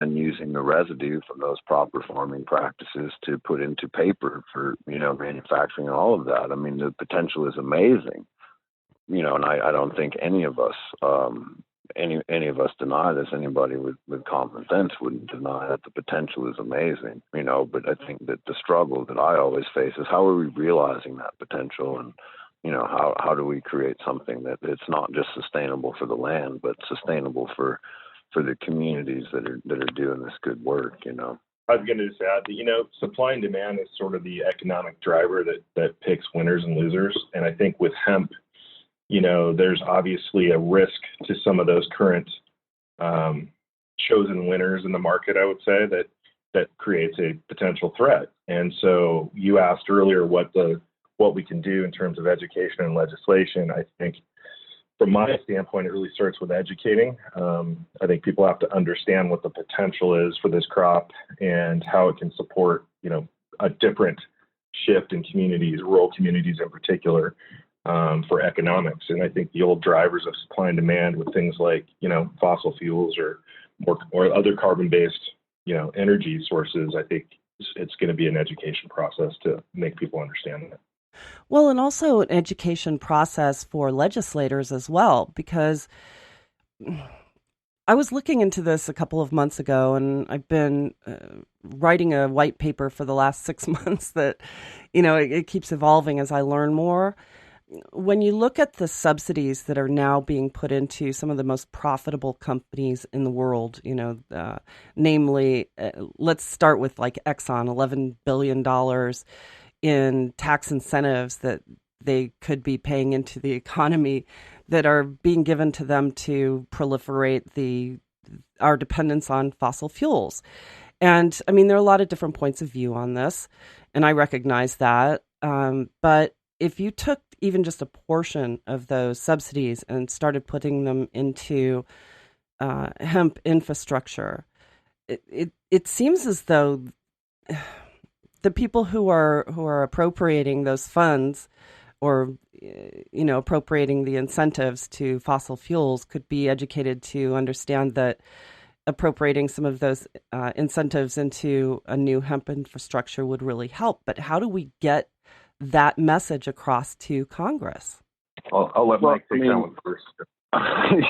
and using the residue from those proper farming practices to put into paper for, manufacturing and all of that. I mean, the potential is amazing, and I don't think any of us, any of us deny this. Anybody with common sense wouldn't deny that the potential is amazing, but I think that the struggle that I always face is how are we realizing that potential, and how do we create something that it's not just sustainable for the land, but sustainable for the communities that are doing this good work. I was going to just add that, supply and demand is sort of the economic driver that picks winners and losers. And I think with hemp, there's obviously a risk to some of those current chosen winners in the market, I would say, that creates a potential threat. And so you asked earlier what we can do in terms of education and legislation. I think from my standpoint, it really starts with educating. I think people have to understand what the potential is for this crop and how it can support, a different shift in communities, rural communities in particular, for economics. And I think the old drivers of supply and demand with things like, fossil fuels or other carbon-based, energy sources, I think it's going to be an education process to make people understand that. Well, and also an education process for legislators as well, because I was looking into this a couple of months ago, and I've been writing a white paper for the last 6 months that, it keeps evolving as I learn more. When you look at the subsidies that are now being put into some of the most profitable companies in the world, namely, let's start with like Exxon, $11 billion in tax incentives that they could be paying into the economy that are being given to them to proliferate our dependence on fossil fuels. And I mean, there are a lot of different points of view on this, and I recognize that. But if you took even just a portion of those subsidies and started putting them into hemp infrastructure, it seems as though the people who are appropriating those funds or, appropriating the incentives to fossil fuels could be educated to understand that appropriating some of those incentives into a new hemp infrastructure would really help. But how do we get that message across to Congress? I'll let Mike take that one first.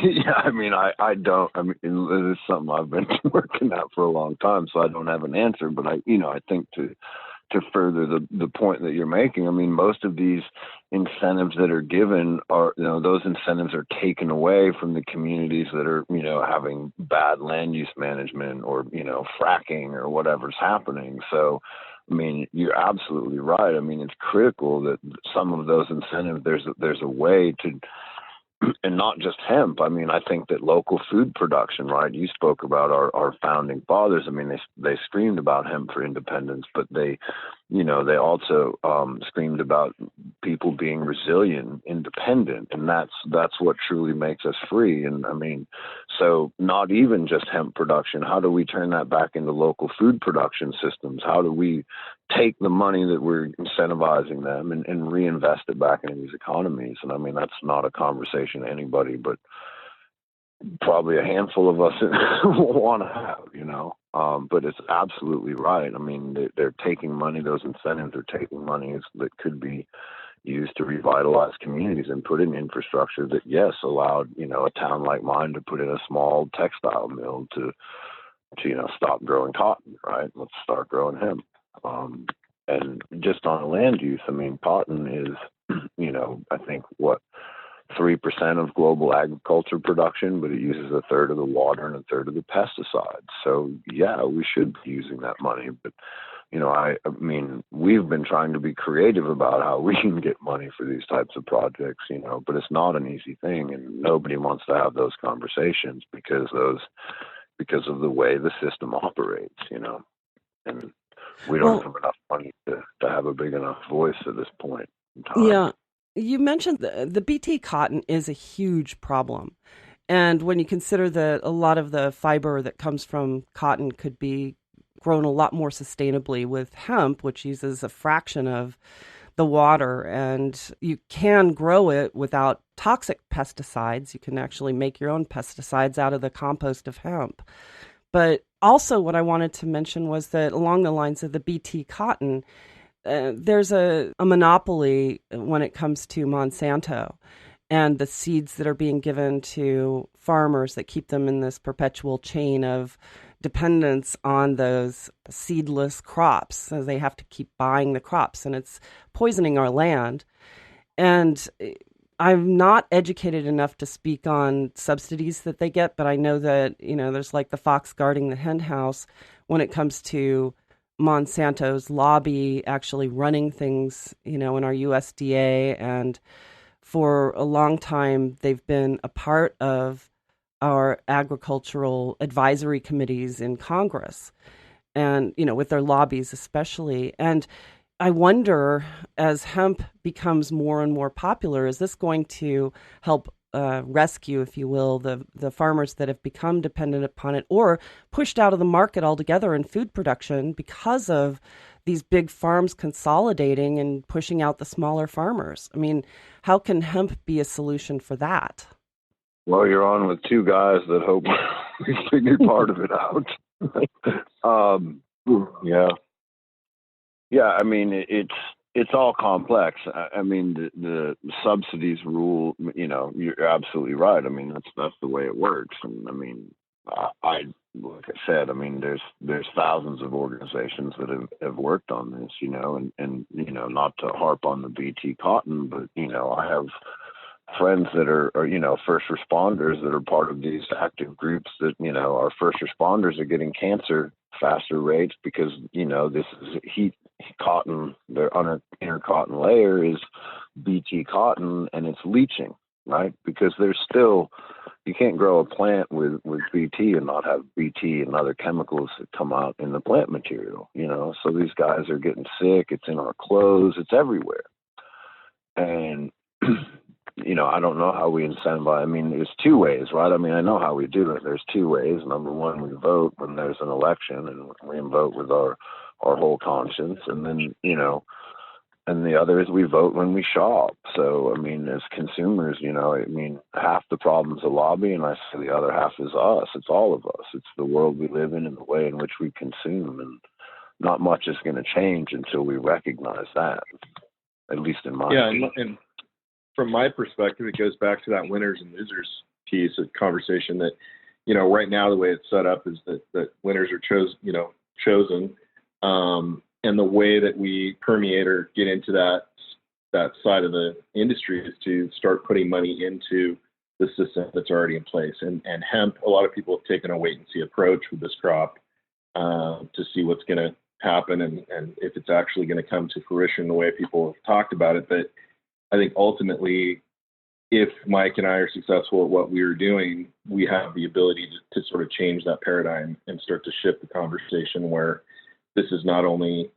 Yeah, I don't. This is something I've been working at for a long time, so I don't have an answer. But I think to further the point that you're making, most of these incentives that are given are, those incentives are taken away from the communities that are, having bad land use management or, fracking or whatever's happening. So, you're absolutely right. It's critical that some of those incentives, there's a way to, and not just hemp. I think that local food production, right? You spoke about our founding fathers. They screamed about hemp for independence, but they also screamed about people being resilient, independent, and that's what truly makes us free. And so not even just hemp production. How do we turn that back into local food production systems? How do we take the money that we're incentivizing them and reinvest it back into these economies? And that's not a conversation anybody but probably a handful of us want to have, but it's absolutely right. They're taking money, those incentives are taking money that could be used to revitalize communities and put in infrastructure that, yes, allowed, a town like mine to put in a small textile mill to stop growing cotton, right? Let's start growing hemp. And just on land use, cotton is, I think 3% of global agriculture production, but it uses a third of the water and a third of the pesticides. So yeah, we should be using that money. But, we've been trying to be creative about how we can get money for these types of projects, but it's not an easy thing. And nobody wants to have those conversations because of the way the system operates, and we don't have enough money to have a big enough voice at this point in time. Yeah. You mentioned the BT cotton is a huge problem. And when you consider that a lot of the fiber that comes from cotton could be grown a lot more sustainably with hemp, which uses a fraction of the water, and you can grow it without toxic pesticides. You can actually make your own pesticides out of the compost of hemp. But Also, what I wanted to mention was that along the lines of the BT cotton, there's a monopoly when it comes to Monsanto and the seeds that are being given to farmers that keep them in this perpetual chain of dependence on those seedless crops. So they have to keep buying the crops, and it's poisoning our land. And I'm not educated enough to speak on subsidies that they get, but I know that, there's like the fox guarding the hen house when it comes to Monsanto's lobby actually running things, in our USDA. And for a long time, they've been a part of our agricultural advisory committees in Congress and, with their lobbies especially. And I wonder, as hemp becomes more and more popular, is this going to help rescue, if you will, the farmers that have become dependent upon it or pushed out of the market altogether in food production because of these big farms consolidating and pushing out the smaller farmers? I mean, how can hemp be a solution for that? Well, you're on with two guys that hope we figure part of it out. Yeah. Yeah, I mean, it's all complex. I mean, the subsidies rule, you're absolutely right. I mean, that's the way it works. And I mean, like I said, I mean, there's thousands of organizations that have worked on this, and not to harp on the BT cotton, but I have friends that are first responders that are part of these active groups that our first responders are getting cancer faster rates because this is heat cotton. Their inner cotton layer is BT cotton, and it's leaching, right? Because there's still, you can't grow a plant with BT and not have BT and other chemicals that come out in the plant material, so these guys are getting sick. It's in our clothes, it's everywhere. And I don't know how we incentivize. I mean, there's two ways, right? I mean, I know how we do it. There's two ways. Number one, we vote when there's an election, and we vote with our whole conscience. And then, and the other is we vote when we shop. So, I mean, as consumers, half the problem's a lobby, and I say the other half is us. It's all of us. It's the world we live in and the way in which we consume. And not much is going to change until we recognize that, at least in my opinion. And from my perspective, it goes back to that winners and losers piece of conversation that, right now the way it's set up is that winners are chosen. And the way that we permeate or get into that side of the industry is to start putting money into the system that's already in place. And hemp, a lot of people have taken a wait and see approach with this crop to see what's going to happen and if it's actually going to come to fruition the way people have talked about it. But I think ultimately, if Mike and I are successful at what we are doing, we have the ability to sort of change that paradigm and start to shift the conversation where this is not only,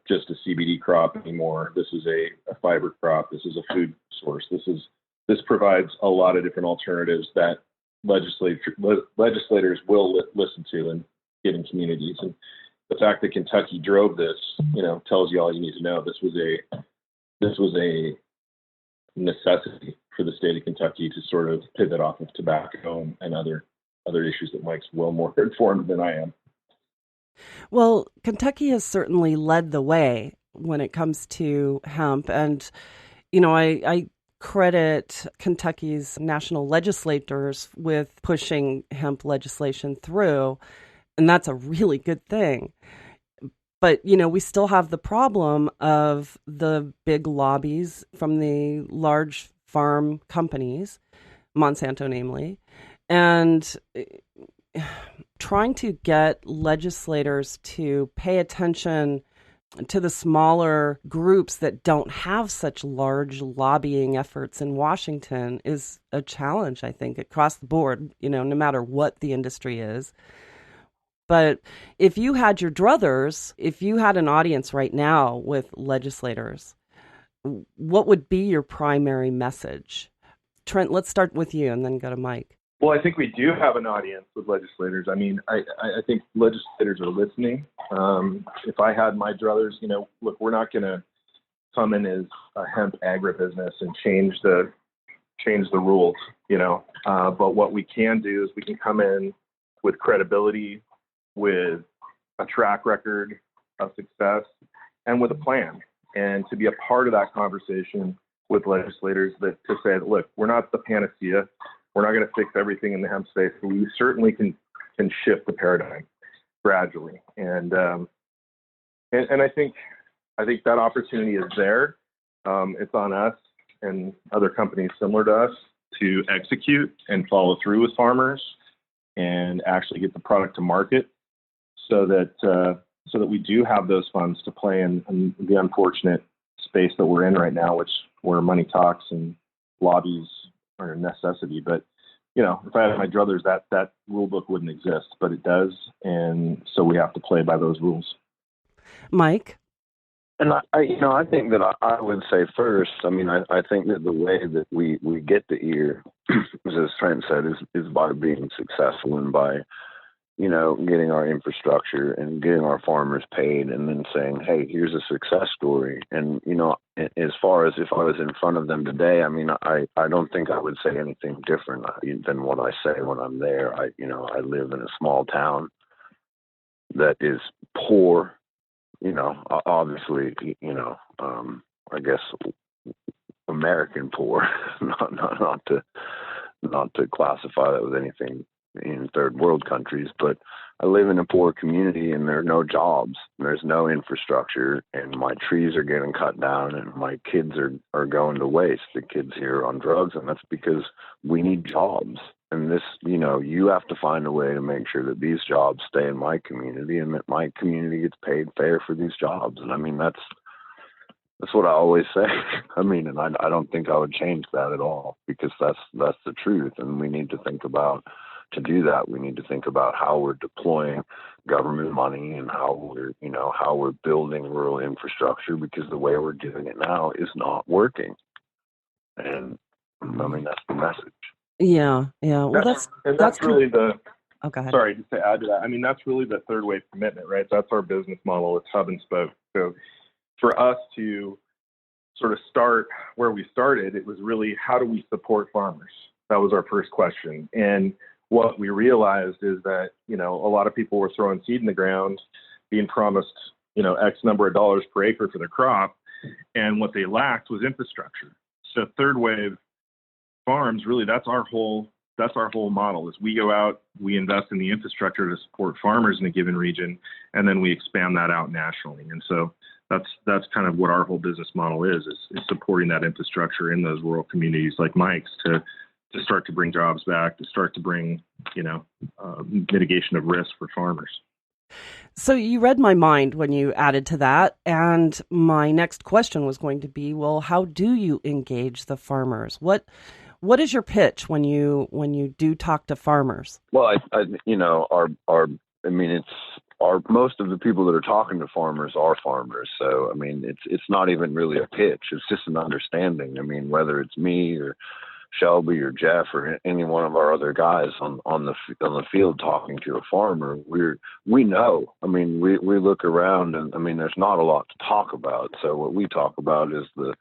just a CBD crop anymore. This is a fiber crop. This is a food source. This provides a lot of different alternatives that legislators will listen to and given communities. And the fact that Kentucky drove this, tells you all you need to know. This was a necessity for the state of Kentucky to sort of pivot off of tobacco and other issues that Mike's well more informed than I am. Well, Kentucky has certainly led the way when it comes to hemp. And, I credit Kentucky's national legislators with pushing hemp legislation through. And that's a really good thing. But, we still have the problem of the big lobbies from the large farm companies, Monsanto namely, and trying to get legislators to pay attention to the smaller groups that don't have such large lobbying efforts in Washington is a challenge, I think, across the board, no matter what the industry is. But if you had your druthers, if you had an audience right now with legislators, what would be your primary message? Trent, let's start with you and then go to Mike. Well, I think we do have an audience with legislators. I mean, I think legislators are listening. If I had my druthers, look, we're not going to come in as a hemp agribusiness and change the rules, but what we can do is we can come in with credibility, with a track record of success and with a plan, and to be a part of that conversation with legislators that to say, look, we're not the panacea. We're not going to fix everything in the hemp space, but we certainly can shift the paradigm gradually. And I think that opportunity is there. It's on us and other companies similar to us to execute and follow through with farmers and actually get the product to market, so that we do have those funds to play in the unfortunate space that we're in right now, where money talks and lobbies are a necessity. But if I had my druthers, that rule book wouldn't exist, but it does, and so we have to play by those rules. Mike? And I think that I would say first, I think that the way that we get the ear, as Trent said, is by being successful and by, getting our infrastructure and getting our farmers paid, and then saying, hey, here's a success story. And, as far as if I was in front of them today, I don't think I would say anything different than what I say when I'm there. I live in a small town that is poor. Obviously, I guess American poor, not to classify that with anything in third world countries, but I live in a poor community and there are no jobs, there's no infrastructure, and my trees are getting cut down and my kids are going to waste. The kids here are on drugs, and that's because we need jobs. And this, you have to find a way to make sure that these jobs stay in my community and that my community gets paid fair for these jobs. And that's what I always say. And I don't think I would change that at all, because that's the truth. And we need to think about, to do that, we need to think about how we're deploying government money and how we're building rural infrastructure, because the way we're doing it now is not working. And that's the message. Yeah. Well, that's really the. Oh, go ahead. Sorry, just to add to that. That's really the third wave commitment, right? That's our business model. It's hub and spoke. So for us to sort of start where we started, it was really, how do we support farmers? That was our first question. And what we realized is that, a lot of people were throwing seed in the ground, being promised, X number of dollars per acre for their crop. And what they lacked was infrastructure. So third wave farms, really, that's our whole model. Is we go out, we invest in the infrastructure to support farmers in a given region, and then we expand that out nationally. And so that's kind of what our whole business model is supporting that infrastructure in those rural communities like Mike's to start to bring jobs back, to start to bring, mitigation of risk for farmers. So you read my mind when you added to that. And my next question was going to be, well, how do you engage the farmers? What is your pitch when you do talk to farmers? Well, most of the people that are talking to farmers are farmers. So, it's not even really a pitch. It's just an understanding. Whether it's me or Shelby or Jeff or any one of our other guys on the field talking to a farmer, we know. We look around and there's not a lot to talk about. So what we talk about is the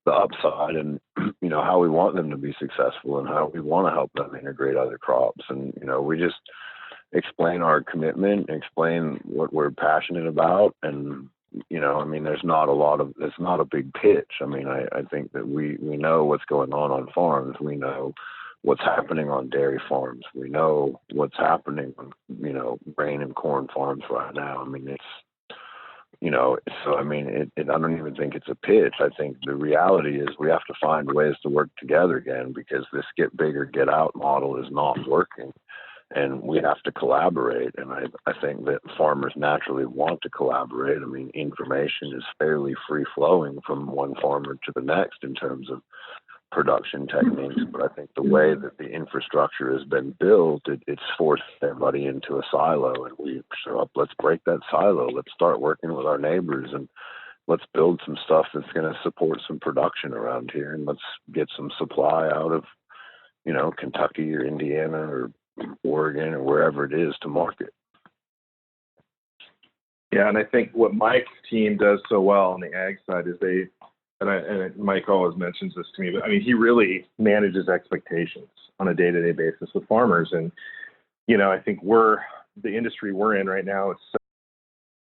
upside and how we want them to be successful and how we want to help them integrate other crops. And we just explain our commitment, explain what we're passionate about, and it's not a big pitch. I think that we know what's going on farms. We know what's happening on dairy farms. We know what's happening on, grain and corn farms right now. I don't even think it's a pitch. I think the reality is we have to find ways to work together again, because this get bigger, get out model is not working. And we have to collaborate. And I think that farmers naturally want to collaborate. Information is fairly free-flowing from one farmer to the next in terms of production techniques. But I think the way that the infrastructure has been built, it's forced everybody into a silo. And we show up, let's break that silo. Let's start working with our neighbors and let's build some stuff that's going to support some production around here. And let's get some supply out of, Kentucky or Indiana or Oregon or wherever it is to market. Yeah, and I think what Mike's team does so well on the ag side is Mike always mentions this to me, but he really manages expectations on a day-to-day basis with farmers. And, I think we're the industry we're in right now is